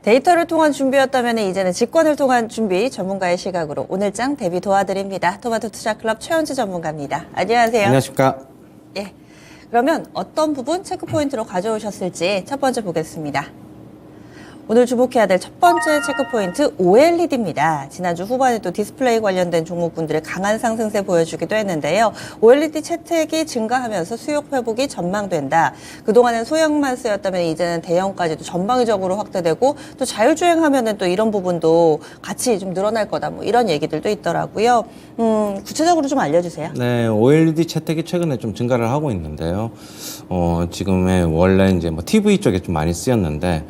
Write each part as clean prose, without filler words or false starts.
데이터를 통한 준비였다면 이제는 직권을 통한 준비 전문가의 시각으로 오늘장 대비 도와드립니다. 토마토 투자클럽 최현주 전문가입니다. 안녕하세요. 안녕하십니까. 예. 그러면 어떤 부분 체크 포인트로 가져오셨을지 첫 번째 보겠습니다. 오늘 주목해야 될 첫 번째 체크포인트 OLED입니다. 지난주 후반에 또 디스플레이 관련된 종목군들의 강한 상승세 보여주기도 했는데요. OLED 채택이 증가하면서 수요 회복이 전망된다. 그동안은 소형만 쓰였다면 이제는 대형까지도 전방위적으로 확대되고 또 자율주행하면은 또 이런 부분도 같이 좀 늘어날 거다. 뭐 이런 얘기들도 있더라고요. 구체적으로 좀 알려주세요. 네, OLED 채택이 최근에 좀 증가를 하고 있는데요. 지금의 원래 이제 뭐 TV 쪽에 좀 많이 쓰였는데,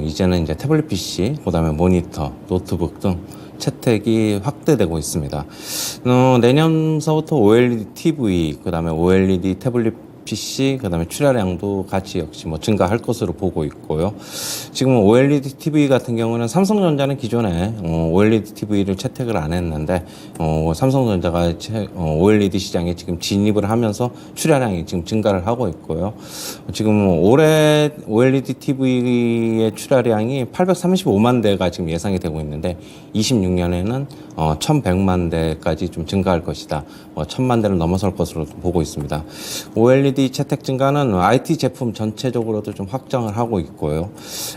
이제는 이제 태블릿 PC, 그다음에 모니터, 노트북 등 채택이 확대되고 있습니다. 내년서부터 OLED TV, 그다음에 OLED 태블릿 PC, 그다음에 출하량도 같이 역시 뭐 증가할 것으로 보고 있고요. 지금 OLED TV 같은 경우는 삼성전자는 기존에 OLED TV를 채택을 안 했는데 삼성전자가 OLED 시장에 지금 진입을 하면서 출하량이 지금 증가를 하고 있고요. 지금 올해 OLED TV의 출하량이 835만 대가 지금 예상이 되고 있는데 26년에는 1,100만 대까지 좀 증가할 것이다. 1,000만 대를 넘어설 것으로 보고 있습니다. OLED 채택 증가는 IT 제품 전체적으로도 좀 확장을 하고 있고요.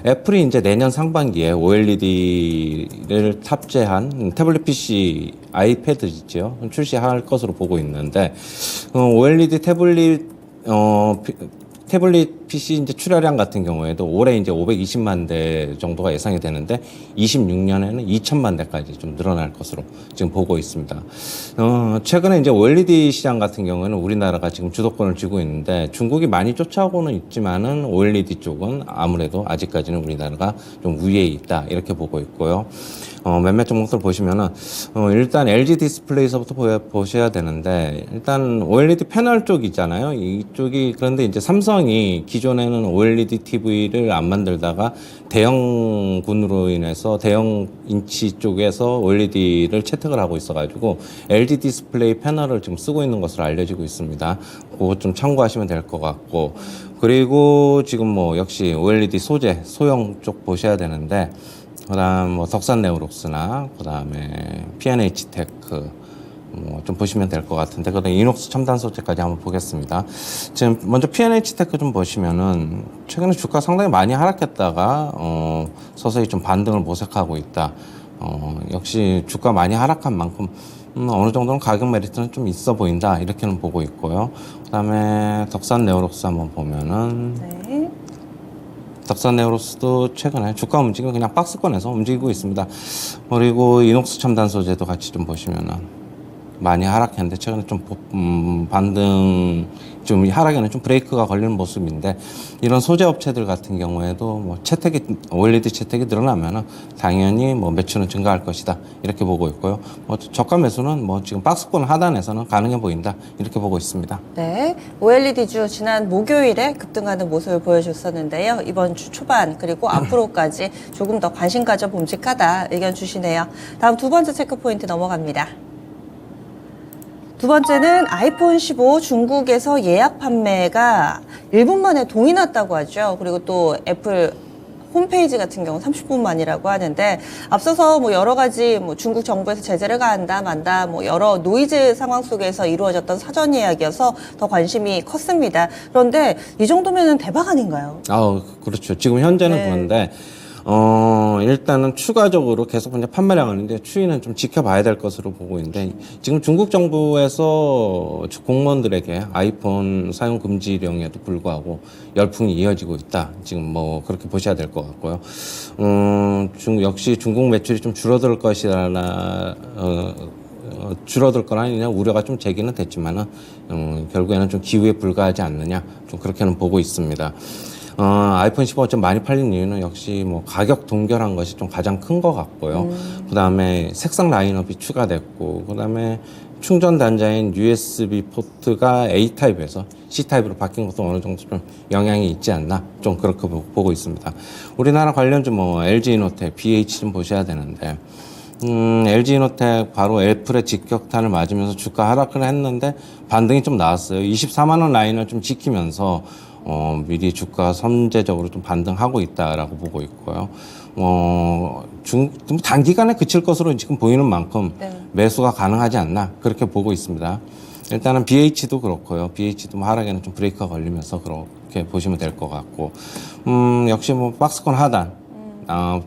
애플이 이제 내년 상반기에 OLED를 탑재한 태블릿 PC, 아이패드 있죠. 출시할 것으로 보고 있는데, OLED 태블릿 PC 이제 출하량 같은 경우에도 올해 이제 520만 대 정도가 예상이 되는데 26년에는 2천만 대까지 좀 늘어날 것으로 지금 보고 있습니다. 최근에 이제 OLED 시장 같은 경우에는 우리나라가 지금 주도권을 쥐고 있는데 중국이 많이 쫓아오고는 있지만은 OLED 쪽은 아무래도 아직까지는 우리나라가 좀 우위에 있다 이렇게 보고 있고요. 몇몇 종목들 보시면은 일단 LG 디스플레이서부터 보셔야 되는데 일단 OLED 패널 쪽이잖아요. 이쪽이 그런데 이제 삼성이 기존에는 OLED TV를 안 만들다가 대형군으로 인해서 대형 인치 쪽에서 OLED를 채택을 하고 있어가지고 LG 디스플레이 패널을 지금 쓰고 있는 것으로 알려지고 있습니다. 그거 좀 참고하시면 될 것 같고 그리고 지금 뭐 역시 OLED 소재 소형 쪽 보셔야 되는데. 그다음 뭐 덕산네오록스나 그다음에 P&H테크 좀 보시면 될 것 같은데 그다음 이녹스 첨단 소재까지 한번 보겠습니다. 지금 먼저 P&H테크 좀 보시면은 최근에 주가 상당히 많이 하락했다가 서서히 좀 반등을 모색하고 있다. 역시 주가 많이 하락한 만큼 어느 정도는 가격 메리트는 좀 있어 보인다 이렇게는 보고 있고요. 그다음에 덕산네오록스 한번 보면은. 네. 덕산네오록스도 최근에 주가 움직임은 그냥 박스권에서 움직이고 있습니다. 그리고 이녹스 첨단 소재도 같이 좀 보시면은 많이 하락했는데 최근에 좀 반등 좀 하락에는 좀 브레이크가 걸리는 모습인데 이런 소재 업체들 같은 경우에도 뭐 채택이 OLED 채택이 늘어나면은 당연히 뭐 매출은 증가할 것이다 이렇게 보고 있고요. 뭐 저가 매수는 뭐 지금 박스권 하단에서는 가능해 보인다 이렇게 보고 있습니다. 네, OLED주 지난 목요일에 급등하는 모습을 보여줬었는데요. 이번 주 초반 그리고 앞으로까지 조금 더 관심 가져 봄직하다 의견 주시네요. 다음 두 번째 체크 포인트 넘어갑니다. 두 번째는 아이폰 15 중국에서 예약 판매가 1분 만에 동이 났다고 하죠. 그리고 또 애플 홈페이지 같은 경우 30분 만이라고 하는데 앞서서 뭐 여러 가지 뭐 중국 정부에서 제재를 가한다 만다 뭐 여러 노이즈 상황 속에서 이루어졌던 사전 예약이어서 더 관심이 컸습니다. 그런데 이 정도면은 대박 아닌가요? 그렇죠. 지금 현재는 네. 그런데 일단은 추가적으로 계속 이제 판매량을 하는데 추이는 좀 지켜봐야 될 것으로 보고 있는데 지금 중국 정부에서 공무원들에게 아이폰 사용 금지령에도 불구하고 열풍이 이어지고 있다. 지금 뭐 그렇게 보셔야 될 것 같고요. 역시 중국 매출이 좀 줄어들 것이라나 줄어들 건 아니냐 우려가 좀 제기는 됐지만은 결국에는 좀 기후에 불과하지 않느냐 좀 그렇게는 보고 있습니다. 아이폰 15가 좀 많이 팔린 이유는 역시 뭐 가격 동결한 것이 좀 가장 큰 것 같고요. 그 다음에 색상 라인업이 추가됐고, 그 다음에 충전 단자인 USB 포트가 A 타입에서 C 타입으로 바뀐 것도 어느 정도 좀 영향이 있지 않나 좀 그렇게 보고 있습니다. 우리나라 관련주 뭐 LG이노텍, BH 좀 보셔야 되는데. LG이노텍 바로 애플의 직격탄을 맞으면서 주가 하락을 했는데 반등이 좀 나왔어요. 24만 원 라인을 좀 지키면서 미리 주가 선제적으로 좀 반등하고 있다라고 보고 있고요. 좀 단기간에 그칠 것으로 지금 보이는 만큼 네. 매수가 가능하지 않나 그렇게 보고 있습니다. 일단은 BH도 그렇고요. BH도 뭐 하락에는 좀 브레이크가 걸리면서 그렇게 보시면 될 것 같고, 역시 뭐 박스권 하단,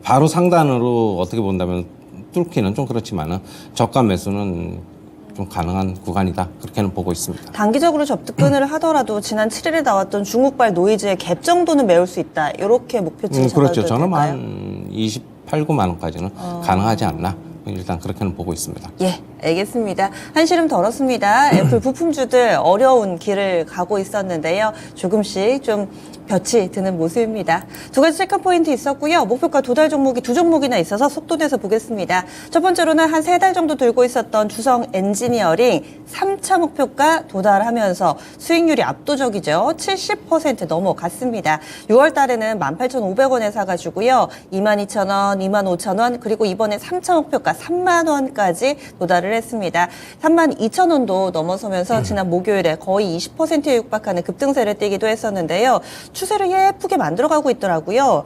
바로 상단으로 어떻게 본다면 뚫기는 좀 그렇지만은 저가 매수는 좀 가능한 구간이다. 그렇게는 보고 있습니다. 단기적으로 접근을 하더라도 지난 7일에 나왔던 중국발 노이즈의 갭 정도는 메울 수 있다. 이렇게 목표치를 잡아도 그렇죠. 저는 될까요? 한 28, 9만 원까지는 가능하지 않나. 일단 그렇게는 보고 있습니다. 예, 알겠습니다. 한시름 덜었습니다. 애플 부품주들 어려운 길을 가고 있었는데요. 조금씩 좀 볕이 드는 모습입니다. 두 가지 체크 포인트 있었고요. 목표가 도달 종목이 두 종목이나 있어서 속도내서 보겠습니다. 첫 번째로는 한 3달 정도 들고 있었던 주성 엔지니어링 3차 목표가 도달하면서 수익률이 압도적이죠. 70% 넘어갔습니다. 6월 달에는 18,500원에 사가지고요. 22,000원, 25,000원, 그리고 이번에 3차 목표가 3만 원까지 도달을 했습니다. 32,000원도 넘어서면서 지난 목요일에 거의 20%에 육박하는 급등세를 띠기도 했었는데요. 추세를 예쁘게 만들어가고 있더라고요.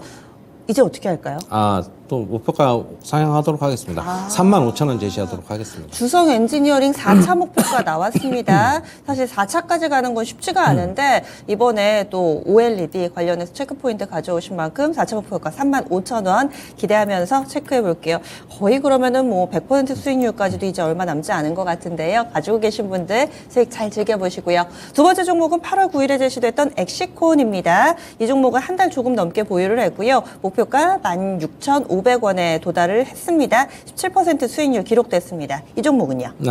이제 어떻게 할까요? 또 목표가 상향하도록 하겠습니다. 35,000원 제시하도록 하겠습니다. 주성 엔지니어링 4차 목표가 나왔습니다. 사실 4차까지 가는 건 쉽지가 않은데 이번에 또 OLED 관련해서 체크포인트 가져오신 만큼 4차 목표가 35,000원 기대하면서 체크해 볼게요. 거의 그러면은 뭐 100% 수익률까지도 이제 얼마 남지 않은 것 같은데요. 가지고 계신 분들 수익 잘 즐겨보시고요. 두 번째 종목은 8월 9일에 제시됐던 엑시콘입니다. 이 종목은 한 달 조금 넘게 보유를 했고요. 목표가 16,500원에 도달을 했습니다. 17% 수익률 기록됐습니다. 이 종목은요? 네,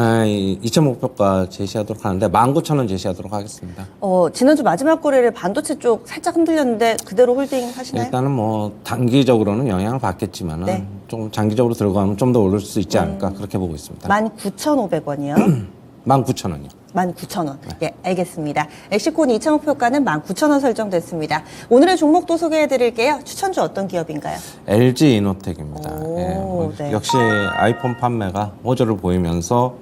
2차 목표가 제시하도록 하는데 19,000원 제시하도록 하겠습니다. 지난주 마지막 거래를 반도체 쪽 살짝 흔들렸는데 그대로 홀딩 하시나요? 일단은 뭐 단기적으로는 영향을 받겠지만은 네. 좀 장기적으로 들어가면 좀 더 오를 수 있지 않을까 그렇게 보고 있습니다. 19,500원이요. 19,000원이요. 19,000원. 예, 알겠습니다. 엑시콘 2차 목표가는 19,000원 설정됐습니다. 오늘의 종목도 소개해 드릴게요. 추천주 어떤 기업인가요? LG 이노텍입니다. 오, 네. 역시 아이폰 판매가 호조를 보이면서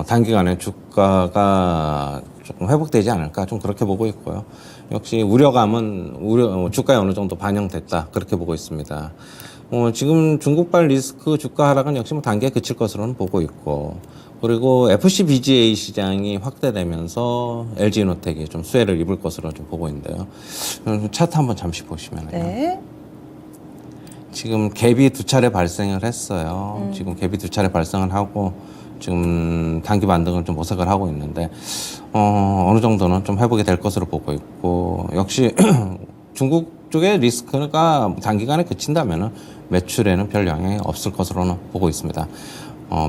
단기간에 주가가 조금 회복되지 않을까 좀 그렇게 보고 있고요. 역시 우려감은 주가에 어느 정도 반영됐다 그렇게 보고 있습니다. 지금 중국발 리스크 주가 하락은 역시 뭐 단기에 그칠 것으로는 보고 있고, 그리고 FCBGA 시장이 확대되면서 LG이노텍이 좀 수혜를 입을 것으로 좀 보고 있는데요. 차트 한번 잠시 보시면요. 네. 지금 갭이 두 차례 발생을 했어요. 지금 갭이 두 차례 발생을 하고 지금 단기 반등을 좀 모색을 하고 있는데 어느 정도는 좀 회복이 될 것으로 보고 있고, 역시 중국 쪽의 리스크가 단기간에 그친다면은 매출에는 별 영향이 없을 것으로는 보고 있습니다.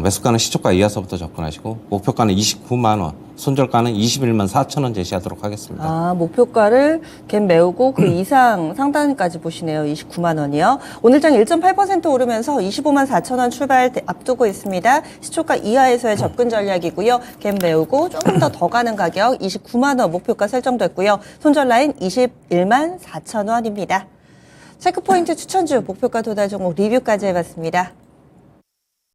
매수가는 시초가 이하서부터 접근하시고 목표가는 29만 원, 손절가는 21만 4천 원 제시하도록 하겠습니다. 목표가를 갭 메우고 그 이상 상단까지 보시네요. 29만 원이요. 오늘장 1.8% 오르면서 25만 4천 원 출발 앞두고 있습니다. 시초가 이하에서의 접근 전략이고요. 갭 메우고 조금 더 가는 가격 29만 원 목표가 설정됐고요. 손절 라인 21만 4천 원입니다. 체크포인트 추천주 목표가 도달 종목 리뷰까지 해봤습니다.